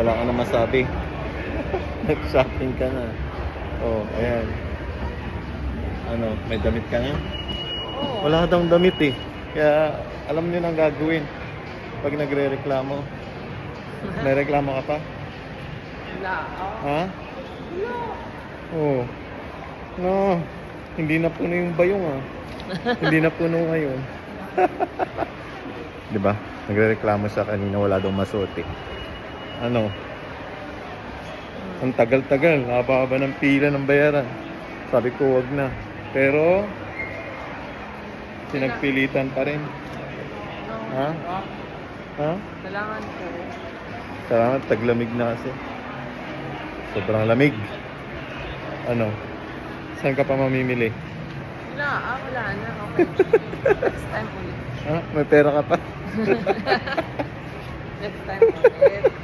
Wala ka na masabi. Nag-shopping ka na. Oh, ayan. Ano, may damit ka na? Oo. Wala daw damit eh. Kaya alam niyo na ang gagawin pag nagre-reklamo. May reklamo ka pa? Wala. Ha? Oo. No. Hindi na puno yung bayong ah. Hindi na puno ngayon. 'Di ba? Nagrereklamo siya kanina wala daw masuot eh. Ano? Ang tagal-tagal, haba-haba ng pila ng bayaran. Sabi ko wag na. Pero pinagpilitan pa rin. Ha? Ha? Kailangan ko. Salamat, taglamig na kasi. Sobrang lamig. Ano? Saan ka pa mamimili? Wala na. Okay. Next time ulit. Ha? May pera ka pa? Next time ulit.